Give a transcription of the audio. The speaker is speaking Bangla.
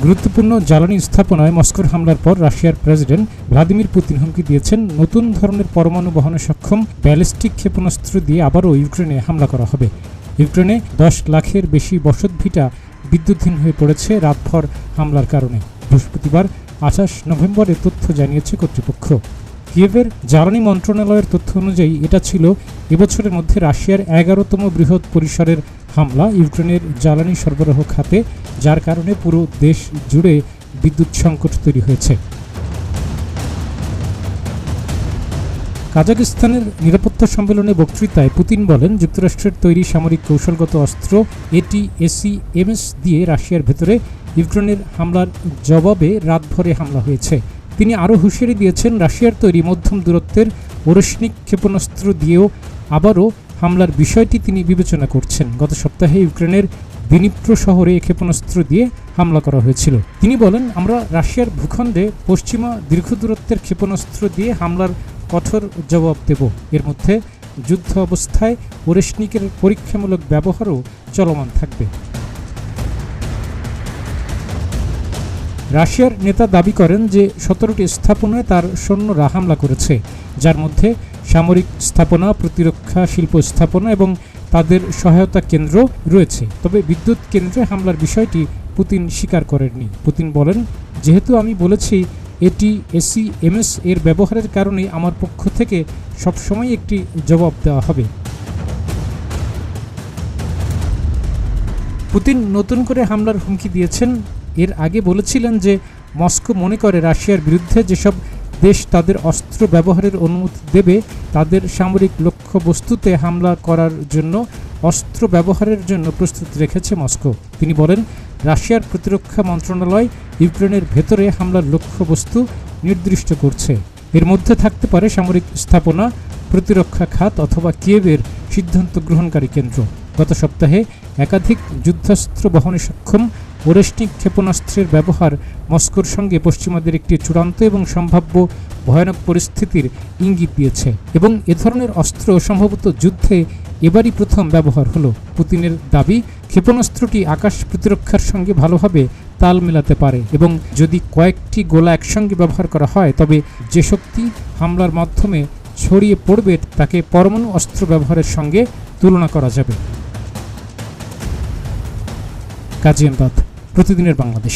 গুরুত্বপূর্ণ জ্বালানি স্থাপনায় মস্কোর হামলার পর রাশিয়ার প্রেসিডেন্ট ভ্লাদিমির পুতিন হুমকি দিয়েছেন নতুন ধরনের পরমাণু বহনে সক্ষম ব্যালিস্টিক ক্ষেপণাস্ত্র দিয়ে আবারও ইউক্রেনে হামলা করা হবে। ইউক্রেনে 10 লাখের বেশি বসতভিটা বিদ্যুৎহীন হয়ে পড়েছে রাতভর হামলার কারণে। বৃহস্পতিবার 28 নভেম্বর এ তথ্য জানিয়েছে কর্তৃপক্ষ। কিয়েভের জ্বালানি মন্ত্রণালয়ের তথ্য অনুযায়ী এটা ছিল এবছরের মধ্যে রাশিয়ার 11তম বৃহৎ পরিসরের হামলা ইউক্রেনের জ্বালানি সরবরাহ খাতে, যার কারণে পুরো দেশ জুড়ে বিদ্যুৎ সংকট তৈরি হয়েছে। কাজাখস্তানের নিরাপত্তা সম্মেলনে বক্তৃতায় পুতিন বলেন, যুক্তরাষ্ট্রের তৈরি সামরিক কৌশলগত অস্ত্র ATACMS দিয়ে রাশিয়ার ভেতরে ইউক্রেনের হামলার জবাবে রাতভরে হামলা হয়েছে। তিনি আরও হুঁশিয়ারি দিয়েছেন, রাশিয়ার তৈরি মধ্যম দূরত্বের ওরেশনিক ক্ষেপণাস্ত্র দিয়েও আবারও হামলার বিষয়টি তিনি বিবেচনা করছেন। গত সপ্তাহে ইউক্রেনের দিনিপ্রো শহরে ক্ষেপণাস্ত্র দিয়ে হামলা করা হয়েছিল। তিনি বলেন, আমরা রাশিয়ার ভূখণ্ডে পশ্চিমা দীর্ঘ দূরত্বের ক্ষেপণাস্ত্র দিয়ে হামলার কঠোর জবাব দেব। এর মধ্যে যুদ্ধ অবস্থায় ওরেশনিকের পরীক্ষামূলক ব্যবহারও চলমান থাকবে। রাশিয়ার নেতা দাবি করেন যে 17টি স্থাপনায় তার সৈন্যরা হামলা করেছে, যার মধ্যে সামরিক স্থাপনা, প্রতিরক্ষা শিল্প স্থাপনা এবং তাদের সহায়তা কেন্দ্র রয়েছে। তবে বিদ্যুৎ কেন্দ্রে হামলার বিষয়টি পুতিন স্বীকার করেননি। পুতিন বলেন, যেহেতু আমি বলেছি ATACMS এর ব্যবহারের কারণে আমার পক্ষ থেকে সবসময় একটি জবাব দেওয়া হবে। পুতিন নতুন করে হামলার হুমকি দিয়েছেন। এর আগে বলেছিলেন যে মস্কো মনে করে রাশিয়ার বিরুদ্ধে যেসব দেশ তাদের অস্ত্র ব্যবহারের অনুমতি দেবে তাদের সামরিক লক্ষ্যবস্তুতে হামলা করার জন্য অস্ত্র ব্যবহারের জন্য প্রস্তুত রেখেছে মস্কো। তিনি বলেন, রাশিয়ার প্রতিরক্ষা মন্ত্রণালয় ইউক্রেনের ভেতরে হামলার লক্ষ্যবস্তু নির্দিষ্ট করছে। এর মধ্যে থাকতে পারে সামরিক স্থাপনা, প্রতিরক্ষা খাত অথবা কিয়েভের সিদ্ধান্ত গ্রহণকারী কেন্দ্র। গত সপ্তাহে একাধিক যুদ্ধাস্ত্র বহনে সক্ষম ওরেশনিক ক্ষেপণাস্ত্রের ব্যবহার মস্কোর সঙ্গে পশ্চিমাদের একটি চূড়ান্ত এবং সম্ভাব্য ভয়ানক পরিস্থিতির ইঙ্গিত দিয়েছে এবং এ ধরনের অস্ত্র সম্ভবত যুদ্ধে এবারই প্রথম ব্যবহার হলো। পুতিনের দাবি, ক্ষেপণাস্ত্রটি আকাশ প্রতিরক্ষার সঙ্গে ভালোভাবে তাল মেলাতে পারে এবং যদি কয়েকটি গোলা একসঙ্গে ব্যবহার করা হয় তবে যে শক্তি হামলার মাধ্যমে ছড়িয়ে পড়বে তাকে পরমাণু অস্ত্র ব্যবহারের সঙ্গে তুলনা করা যাবে। কাজী এমদাদ, প্রতিদিনের বাংলাদেশ।